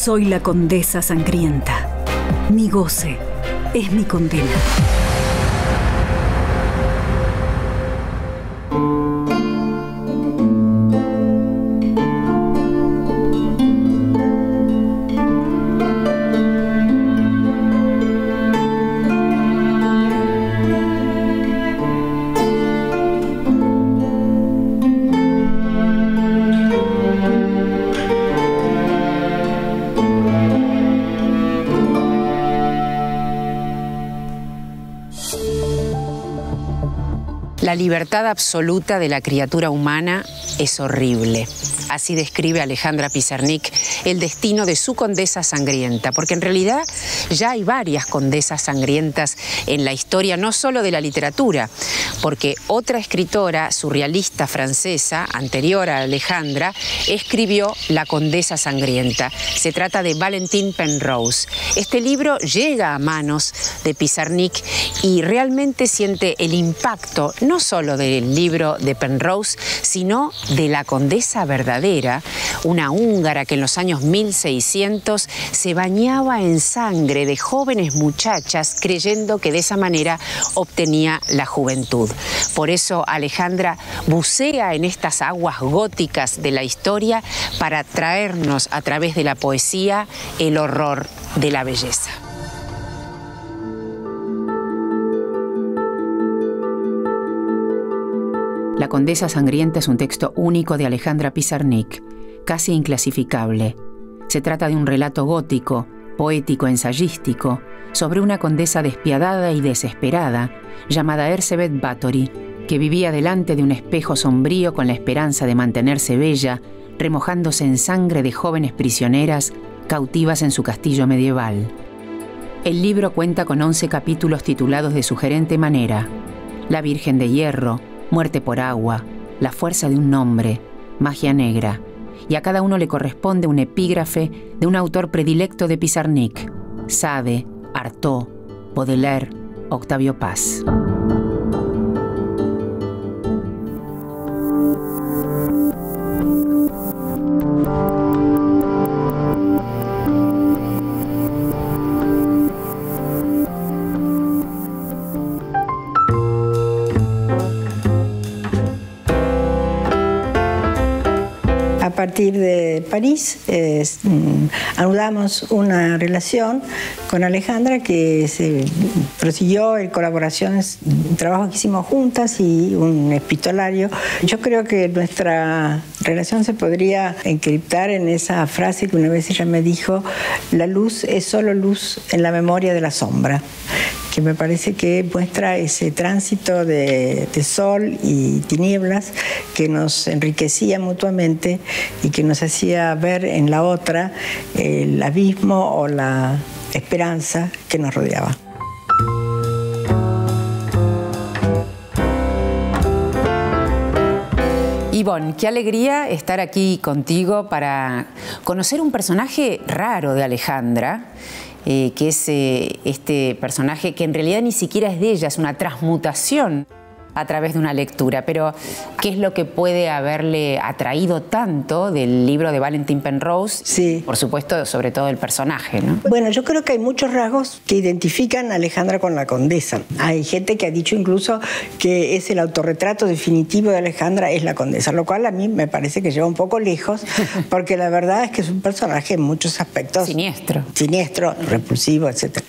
Soy la condesa sangrienta. Mi goce es mi condena. La libertad absoluta de la criatura humana es horrible. Así describe Alejandra Pizarnik el destino de su condesa sangrienta, porque en realidad ya hay varias condesas sangrientas en la historia, no solo de la literatura, porque otra escritora surrealista francesa, anterior a Alejandra, escribió La condesa sangrienta. Se trata de Valentine Penrose. Este libro llega a manos de Pizarnik y realmente siente el impacto no solo del libro de Penrose, sino de la condesa verdadera, una húngara que en los años 1600 se bañaba en sangre de jóvenes muchachas creyendo que de esa manera obtenía la juventud. Por eso Alejandra bucea en estas aguas góticas de la historia para traernos a través de la poesía el horror de la belleza. La condesa sangrienta es un texto único de Alejandra Pizarnik, casi inclasificable. Se trata de un relato gótico, poético, ensayístico, sobre una condesa despiadada y desesperada, llamada Erzsébet Báthory, que vivía delante de un espejo sombrío con la esperanza de mantenerse bella, remojándose en sangre de jóvenes prisioneras cautivas en su castillo medieval. El libro cuenta con 11 capítulos titulados de sugerente manera: La Virgen de Hierro, Muerte por agua, La fuerza de un nombre, Magia negra, y a cada uno le corresponde un epígrafe de un autor predilecto de Pizarnik: Sade, Artaud, Baudelaire, Octavio Paz. A partir de París anudamos una relación con Alejandra que se prosiguió en colaboraciones, un trabajo que hicimos juntas y un epistolario. Yo creo que nuestra relación se podría encriptar en esa frase que una vez ella me dijo: la luz es solo luz en la memoria de la sombra, que me parece que muestra ese tránsito de sol y tinieblas que nos enriquecía mutuamente y que nos hacía ver en la otra el abismo o la esperanza que nos rodeaba. Ivonne, qué alegría estar aquí contigo para conocer un personaje raro de Alejandra, que es este personaje que en realidad ni siquiera es de ella, es una transmutación a través de una lectura. Pero, ¿qué es lo que puede haberle atraído tanto del libro de Valentine Penrose? Sí. Por supuesto, sobre todo el personaje, ¿no? Bueno, yo creo que hay muchos rasgos que identifican a Alejandra con la condesa. Hay gente que ha dicho incluso que es el autorretrato definitivo de Alejandra, es la condesa, lo cual a mí me parece que lleva un poco lejos, porque la verdad es que es un personaje en muchos aspectos siniestro, repulsivo, etc.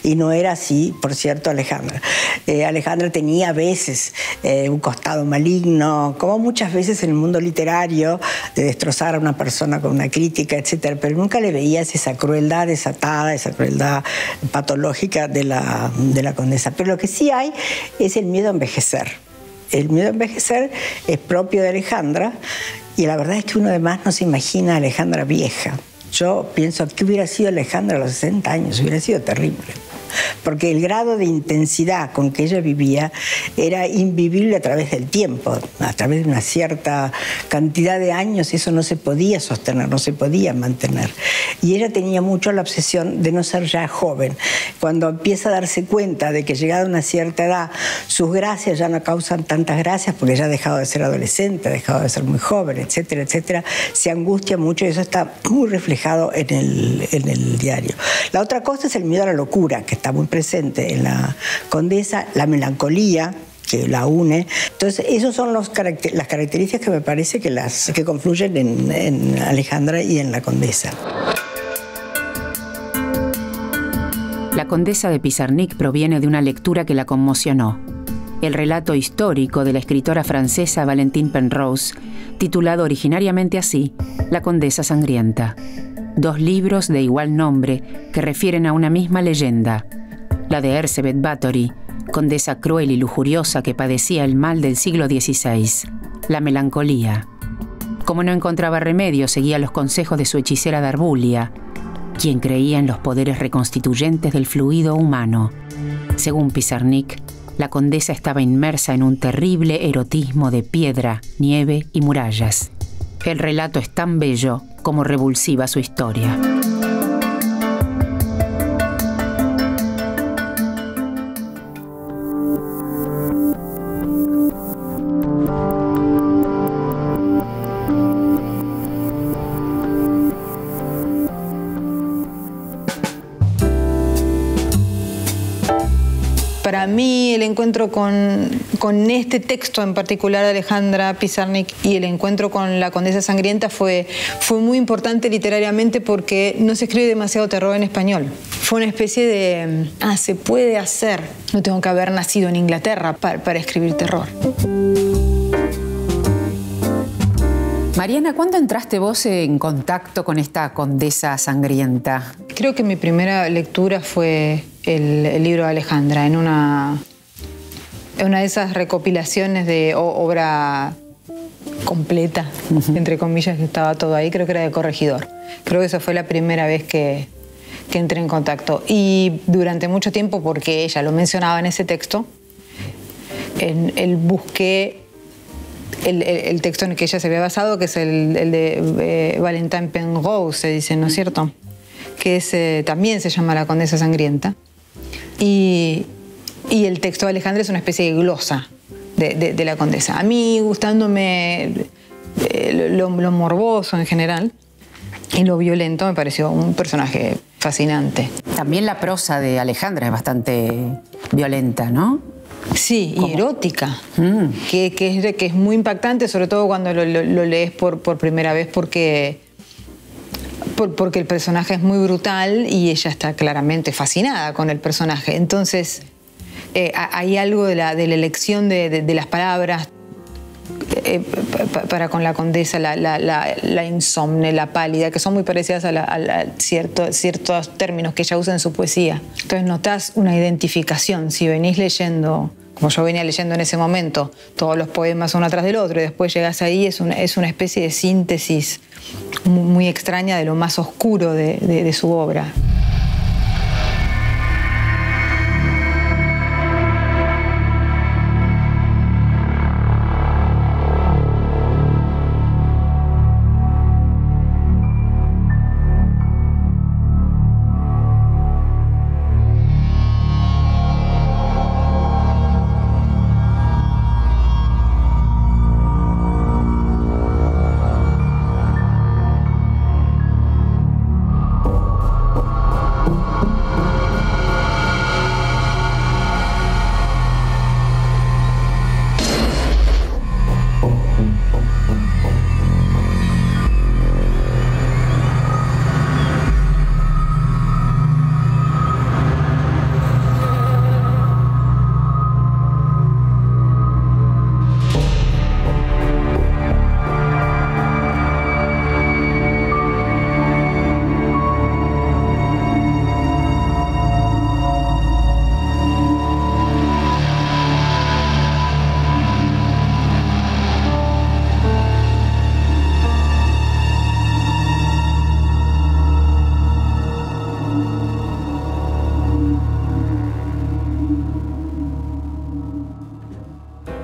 Y no era así, por cierto, Alejandra. Alejandra tenía a veces un costado maligno, como muchas veces en el mundo literario, de destrozar a una persona con una crítica, etc. Pero nunca le veías esa crueldad desatada, esa crueldad patológica de la condesa. Pero lo que sí hay es el miedo a envejecer. El miedo a envejecer es propio de Alejandra, y la verdad es que uno además no se imagina a Alejandra vieja. Yo pienso que hubiera sido Alejandra a los 60 años, hubiera sido terrible. Porque el grado de intensidad con que ella vivía era invivible a través del tiempo, a través de una cierta cantidad de años. Eso no se podía sostener, no se podía mantener. Y ella tenía mucho la obsesión de no ser ya joven. Cuando empieza a darse cuenta de que llegada a una cierta edad, sus gracias ya no causan tantas gracias porque ya ha dejado de ser adolescente, ha dejado de ser muy joven, etcétera, etcétera, se angustia mucho y eso está muy reflejado en el diario. La otra cosa es el miedo a la locura, que está muy presente en la condesa, la melancolía que la une. Entonces, esas son las características que me parece que confluyen en Alejandra y en la condesa. La condesa de Pizarnik proviene de una lectura que la conmocionó. El relato histórico de la escritora francesa Valentine Penrose, titulado originariamente así, La condesa sangrienta. 2 libros de igual nombre que refieren a una misma leyenda, la de Elizabeth Bathory, condesa cruel y lujuriosa que padecía el mal del siglo XVI, la melancolía. Como no encontraba remedio, seguía los consejos de su hechicera Darbulia, quien creía en los poderes reconstituyentes del fluido humano. Según Pizarnik, la condesa estaba inmersa en un terrible erotismo de piedra, nieve y murallas. El relato es tan bello como revulsiva su historia. Para mí el encuentro con este texto en particular de Alejandra Pizarnik y el encuentro con la condesa sangrienta fue muy importante literariamente porque no se escribe demasiado terror en español. Fue una especie de, se puede hacer, no tengo que haber nacido en Inglaterra para escribir terror. Mariana, ¿cuándo entraste vos en contacto con esta condesa sangrienta? Creo que mi primera lectura fue el libro de Alejandra, en una de esas recopilaciones de obra completa, entre comillas, que estaba todo ahí, creo que era de Corregidor. Creo que esa fue la primera vez que entré en contacto. Y durante mucho tiempo, porque ella lo mencionaba en ese texto, busqué el texto en el que ella se había basado, que es el de Valentine Penrose, se dice, ¿no es cierto? Que también se llama La condesa sangrienta. Y el texto de Alejandra es una especie de glosa de la condesa. A mí, gustándome lo morboso en general y lo violento, me pareció un personaje fascinante. También la prosa de Alejandra es bastante violenta, ¿no? Sí, y erótica, que es muy impactante, sobre todo cuando lo lees por primera vez, porque el personaje es muy brutal y ella está claramente fascinada con el personaje. Entonces, hay algo de la elección de las palabras para con la condesa, la insomne, la pálida, que son muy parecidas a ciertos términos que ella usa en su poesía. Entonces notás una identificación. Si venís leyendo, como yo venía leyendo en ese momento, todos los poemas uno atrás del otro, y después llegás ahí, es una especie de síntesis muy extraña de lo más oscuro de su obra.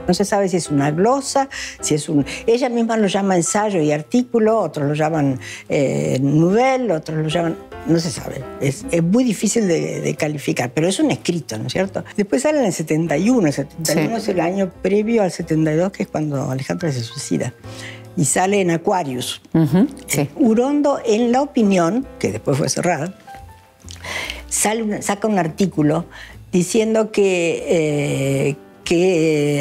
No se sabe si es una glosa, si es un... Ella misma lo llama ensayo y artículo, otros lo llaman nouvelle, otros lo llaman... No se sabe. Es muy difícil de calificar, pero es un escrito, ¿no es cierto? Después sale en el 71. El 71 sí. Es el año previo al 72, que es cuando Alejandra se suicida. Y sale en Aquarius. Sí. Urondo, en La Opinión, que después fue cerrada, saca un artículo diciendo que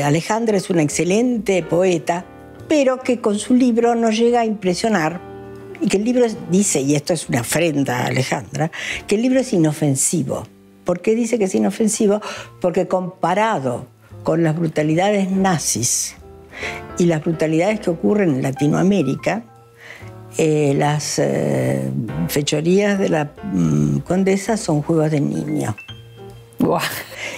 Alejandra es una excelente poeta, pero que con su libro no llega a impresionar, y que el libro dice, y esto es una afrenta a Alejandra, que el libro es inofensivo. ¿Por qué dice que es inofensivo? Porque comparado con las brutalidades nazis y las brutalidades que ocurren en Latinoamérica, las fechorías de la condesa son juegos de niño. Wow.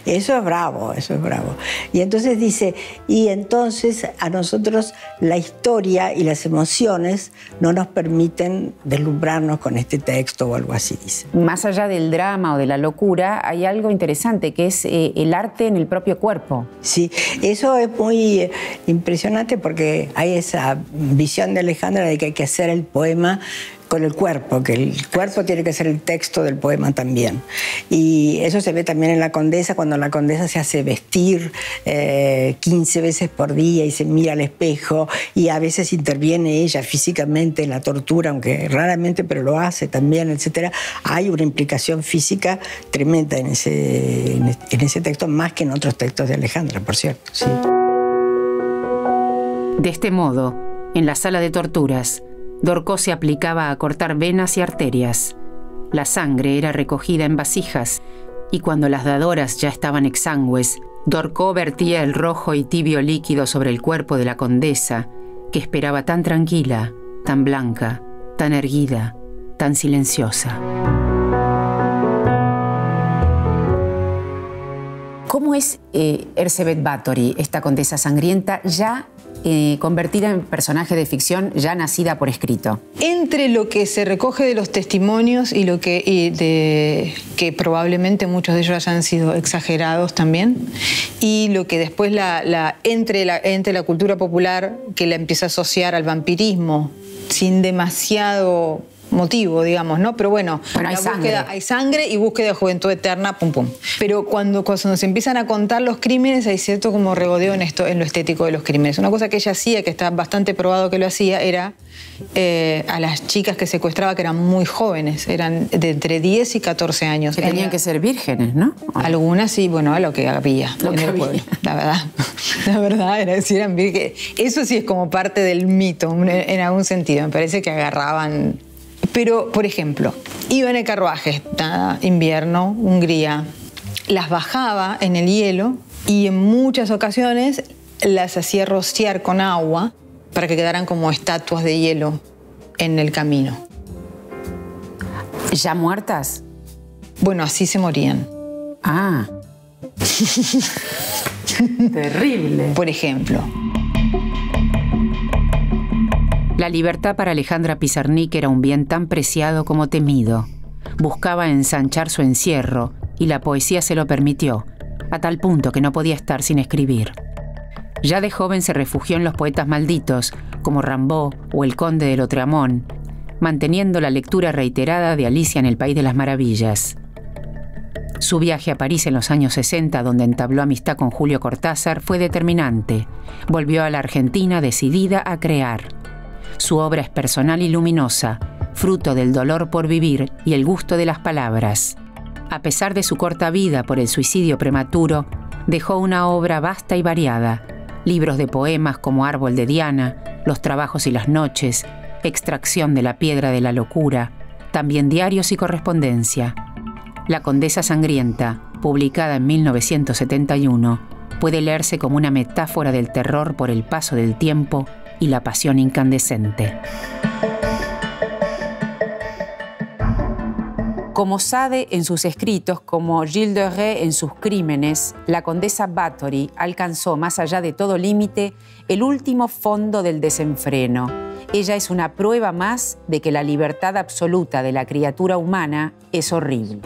Eso es bravo, eso es bravo. Y entonces dice, y entonces a nosotros la historia y las emociones no nos permiten deslumbrarnos con este texto o algo así, dice. Más allá del drama o de la locura, hay algo interesante que es el arte en el propio cuerpo. Sí, eso es muy impresionante porque hay esa visión de Alejandra de que hay que hacer el poema con el cuerpo, que el cuerpo tiene que ser el texto del poema también. Y eso se ve también en La Condesa, cuando la condesa se hace vestir 15 veces por día y se mira al espejo, y a veces interviene ella físicamente en la tortura, aunque raramente, pero lo hace también, etc. Hay una implicación física tremenda en ese texto, más que en otros textos de Alejandra, por cierto. Sí. De este modo, en la sala de torturas, Dorcó se aplicaba a cortar venas y arterias. La sangre era recogida en vasijas y cuando las dadoras ya estaban exangües, Dorcó vertía el rojo y tibio líquido sobre el cuerpo de la condesa, que esperaba tan tranquila, tan blanca, tan erguida, tan silenciosa. ¿Cómo es Erzsébet Báthory, esta condesa sangrienta, ya convertida en personaje de ficción, ya nacida por escrito? Entre lo que se recoge de los testimonios y lo que probablemente muchos de ellos hayan sido exagerados también, y lo que después entre la cultura popular, que la empieza a asociar al vampirismo sin demasiado motivo, digamos, ¿no? Pero bueno, hay sangre y búsqueda de juventud eterna, pum, pum. Pero cuando se empiezan a contar los crímenes, hay cierto como regodeo en lo estético de los crímenes. Una cosa que ella hacía, que está bastante probado que lo hacía, era a las chicas que secuestraba, que eran muy jóvenes, eran de entre 10 y 14 años. Que tenían que ser vírgenes, ¿no? Algunas sí, bueno, a lo que había en el pueblo, la verdad. La verdad era si eran vírgenes. Eso sí es como parte del mito, en algún sentido. Me parece que agarraban... Pero, por ejemplo, iba en el carruaje, invierno, Hungría, las bajaba en el hielo y en muchas ocasiones las hacía rociar con agua para que quedaran como estatuas de hielo en el camino. ¿Ya muertas? Bueno, así se morían. Ah. Terrible. Por ejemplo. La libertad para Alejandra Pizarnik era un bien tan preciado como temido. Buscaba ensanchar su encierro y la poesía se lo permitió, a tal punto que no podía estar sin escribir. Ya de joven se refugió en los poetas malditos, como Rimbaud o el Conde de Lautréamont, manteniendo la lectura reiterada de Alicia en el País de las Maravillas. Su viaje a París en los años 60, donde entabló amistad con Julio Cortázar, fue determinante. Volvió a la Argentina decidida a crear. Su obra es personal y luminosa, fruto del dolor por vivir y el gusto de las palabras. A pesar de su corta vida por el suicidio prematuro, dejó una obra vasta y variada, libros de poemas como Árbol de Diana, Los trabajos y las noches, Extracción de la piedra de la locura, también diarios y correspondencia. La Condesa Sangrienta, publicada en 1971, puede leerse como una metáfora del terror por el paso del tiempo y la pasión incandescente. Como Sade en sus escritos, como Gilles de Rais en sus crímenes, la condesa Báthory alcanzó, más allá de todo límite, el último fondo del desenfreno. Ella es una prueba más de que la libertad absoluta de la criatura humana es horrible.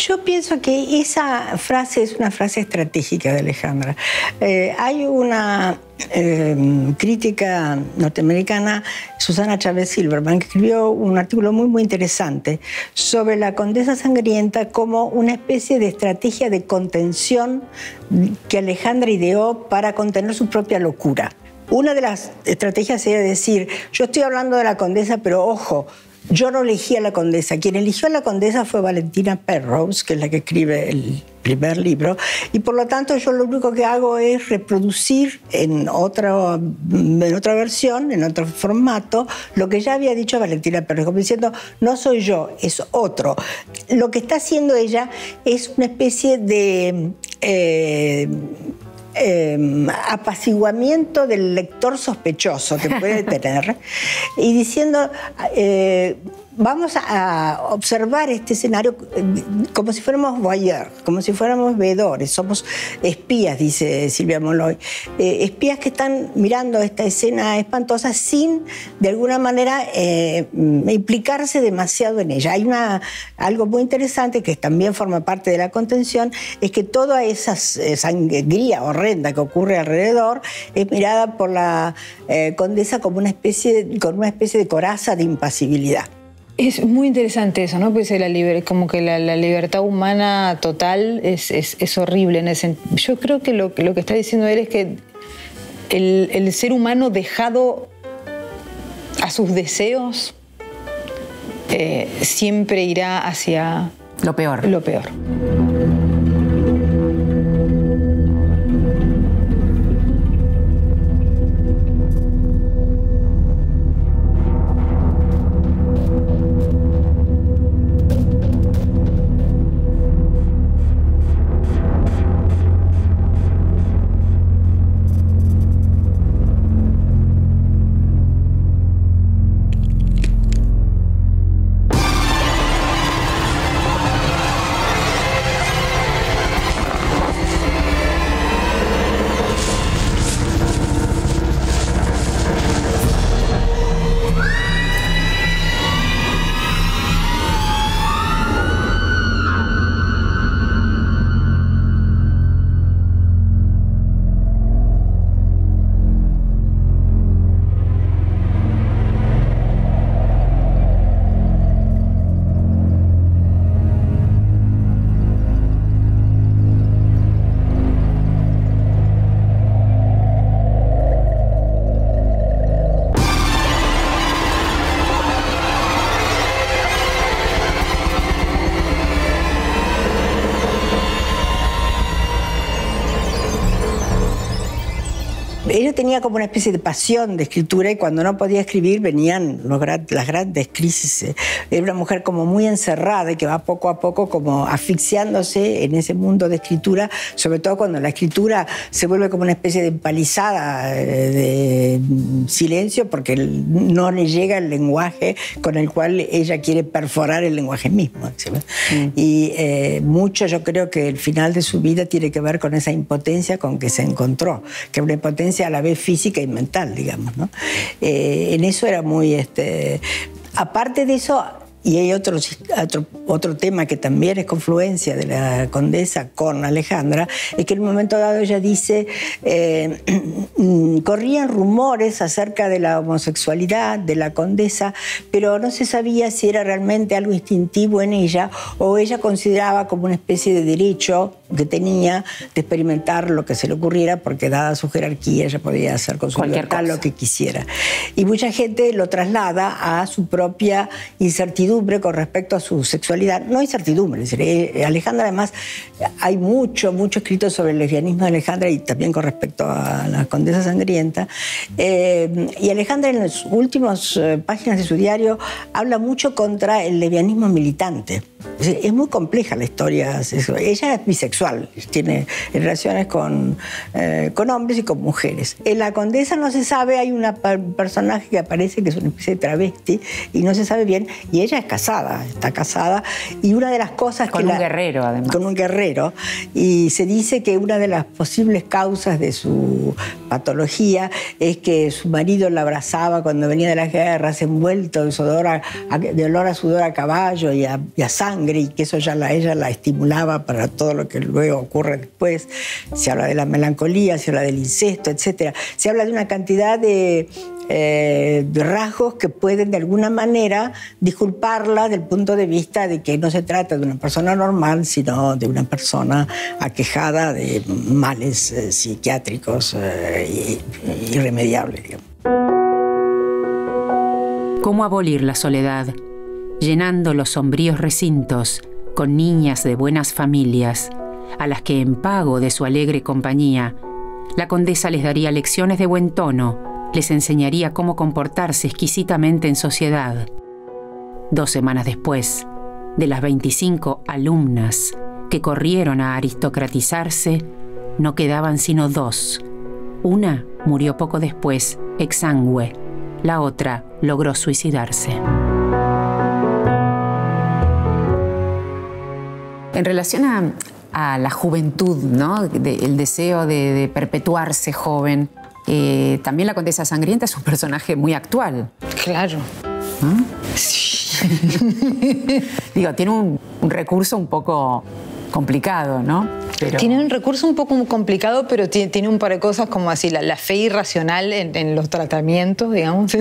Yo pienso que esa frase es una frase estratégica de Alejandra. Hay una crítica norteamericana, Susana Chávez Silverman, que escribió un artículo muy interesante sobre la condesa sangrienta como una especie de estrategia de contención que Alejandra ideó para contener su propia locura. Una de las estrategias era decir, yo estoy hablando de la condesa, pero ojo, yo no elegí a la condesa. Quien eligió a la condesa fue Valentina Penrose, que es la que escribe el primer libro, y por lo tanto yo lo único que hago es reproducir en otra versión, en otro formato, lo que ya había dicho Valentina Penrose, como diciendo, no soy yo, es otro. Lo que está haciendo ella es una especie de apaciguamiento del lector sospechoso que puede tener y diciendo vamos a observar este escenario como si fuéramos voyeurs, como si fuéramos veedores, somos espías, dice Silvia Molloy, espías que están mirando esta escena espantosa sin, de alguna manera, implicarse demasiado en ella. Hay algo muy interesante que también forma parte de la contención, es que toda esa sangría horrenda que ocurre alrededor es mirada por la condesa como con una especie de coraza de impasibilidad. Es muy interesante eso, ¿no? Pues como que la libertad humana total es horrible. Yo creo que lo que está diciendo él es que el ser humano dejado a sus deseos siempre irá hacia lo peor. Lo peor. Ella tenía como una especie de pasión de escritura y cuando no podía escribir venían las grandes crisis. Era una mujer como muy encerrada y que va poco a poco como asfixiándose en ese mundo de escritura, sobre todo cuando la escritura se vuelve como una especie de empalizada de silencio porque no le llega el lenguaje con el cual ella quiere perforar el lenguaje mismo. Y mucho yo creo que el final de su vida tiene que ver con esa impotencia con que se encontró, que es una impotencia a la vez física y mental, digamos, ¿no? En eso era muy... aparte de eso, y hay otro tema que también es confluencia de la condesa con Alejandra, es que en un momento dado ella dice, corrían rumores acerca de la homosexualidad de la condesa, pero no se sabía si era realmente algo instintivo en ella o ella consideraba como una especie de derecho que tenía de experimentar lo que se le ocurriera, porque dada su jerarquía ella podía hacer con su libertad lo que quisiera. Y mucha gente lo traslada a su propia incertidumbre con respecto a su sexualidad. No incertidumbre, es decir, Alejandra además, hay mucho escrito sobre el lesbianismo de Alejandra y también con respecto a la condesa sangrienta. Y Alejandra en las últimas páginas de su diario habla mucho contra el lesbianismo militante. Es muy compleja la historia. Ella es bisexual, tiene relaciones con hombres y con mujeres. En la condesa no se sabe, hay un personaje que aparece que es una especie de travesti y no se sabe bien, y ella es casada, está casada, y una de las cosas con un guerrero, además. Con un guerrero, y se dice que una de las posibles causas de su patología es que su marido la abrazaba cuando venía de las guerras, envuelto de olor a sudor a caballo y a sangre, y que eso ya ella la estimulaba para todo lo que luego ocurre después. Se habla de la melancolía, se habla del incesto, etc. Se habla de una cantidad de rasgos que pueden de alguna manera disculparla del punto de vista de que no se trata de una persona normal, sino de una persona aquejada de males psiquiátricos irremediables, digamos. ¿Cómo abolir la soledad? Llenando los sombríos recintos con niñas de buenas familias, a las que en pago de su alegre compañía, la condesa les daría lecciones de buen tono, les enseñaría cómo comportarse exquisitamente en sociedad. 2 semanas después, de las 25 alumnas que corrieron a aristocratizarse, no quedaban sino 2. Una murió poco después, exangüe. La otra logró suicidarse. En relación a la juventud, ¿no? El deseo de perpetuarse joven, también la condesa sangrienta es un personaje muy actual. Claro. ¿Mm? Sí. Digo, tiene un recurso un poco complicado, ¿no? Pero... Tiene un recurso un poco complicado, pero tiene un par de cosas como así, la fe irracional en los tratamientos, digamos.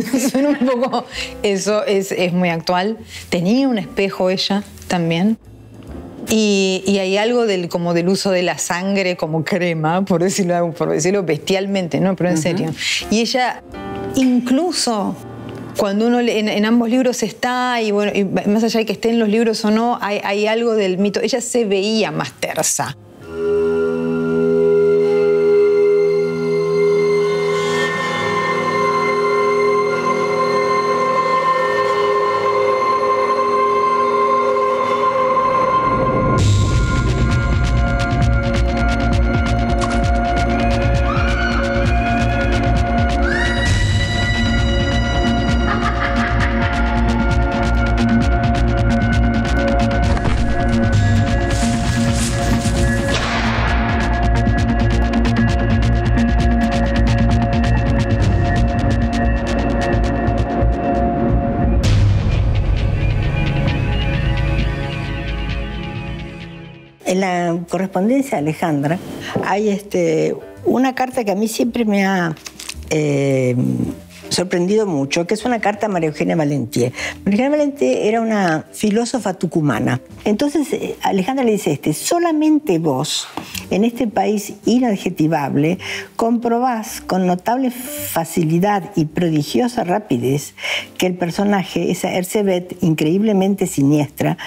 Eso es muy actual. Tenía un espejo ella también. Y hay algo como del uso de la sangre como crema, por decirlo bestialmente, ¿no? Pero en serio. Y ella, incluso cuando uno en ambos libros está, y bueno, y más allá de que esté en los libros o no, hay algo del mito. Ella se veía más tersa. En la correspondencia de Alejandra hay una carta que a mí siempre me ha sorprendido mucho, que es una carta a María Eugenia Valentier. María Eugenia Valentier era una filósofa tucumana. Entonces Alejandra le dice solamente vos, en este país inadjetivable, comprobás con notable facilidad y prodigiosa rapidez que el personaje, esa Ercebet increíblemente siniestra,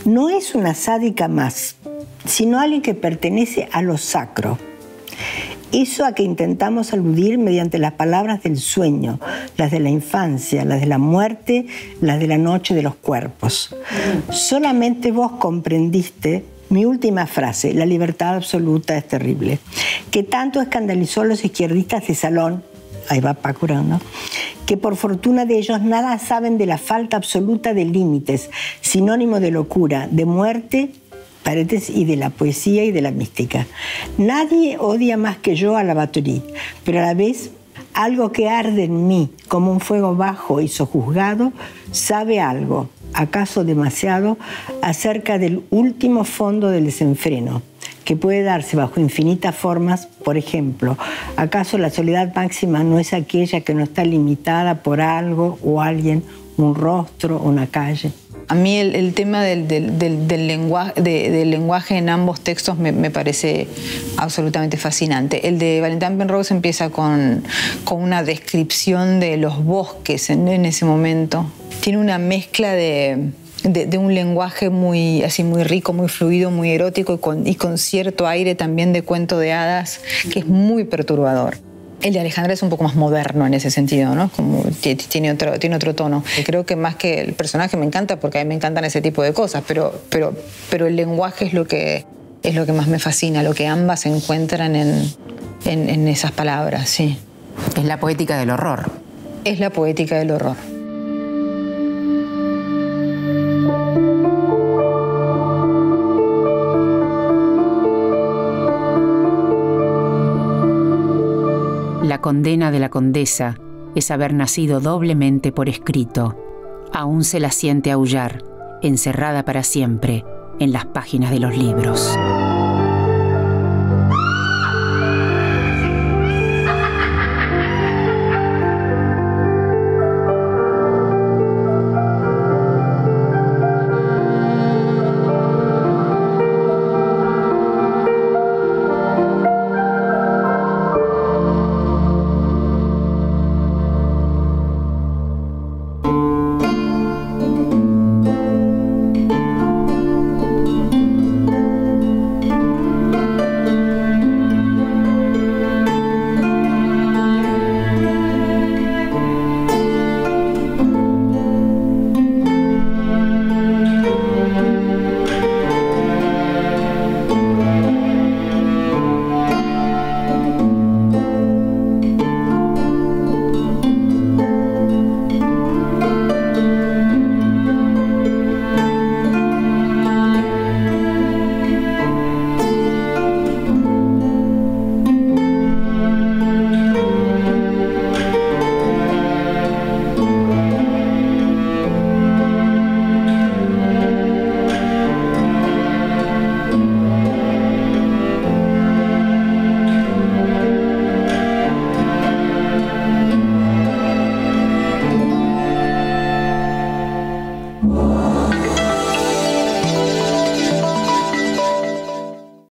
no es una sádica más, sino alguien que pertenece a lo sacro. Eso a que intentamos aludir mediante las palabras del sueño, las de la infancia, las de la muerte, las de la noche de los cuerpos. Solamente vos comprendiste mi última frase, la libertad absoluta es terrible, que tanto escandalizó a los izquierdistas de salón, ahí va Pácora, ¿no?, que por fortuna de ellos nada saben de la falta absoluta de límites, sinónimo de locura, de muerte, paréntesis, y de la poesía y de la mística. Nadie odia más que yo a la Báthory, pero a la vez algo que arde en mí como un fuego bajo y sojuzgado sabe algo, acaso demasiado, acerca del último fondo del desenfreno, que puede darse bajo infinitas formas. Por ejemplo, ¿acaso la soledad máxima no es aquella que no está limitada por algo o alguien, un rostro o una calle? A mí el tema del lenguaje en ambos textos me parece absolutamente fascinante. El de Valentin Penrose empieza con una descripción de los bosques en ese momento. Tiene una mezcla de un lenguaje muy rico, muy fluido, muy erótico y con cierto aire también de cuento de hadas que es muy perturbador. El de Alejandra es un poco más moderno en ese sentido, ¿no? Como tiene otro tono. Y creo que más que el personaje me encanta, porque a mí me encantan ese tipo de cosas, pero el lenguaje es lo que más me fascina, lo que ambas encuentran en esas palabras, sí. Es la poética del horror. Es la poética del horror. La condena de la condesa es haber nacido doblemente por escrito. Aún se la siente aullar, encerrada para siempre en las páginas de los libros.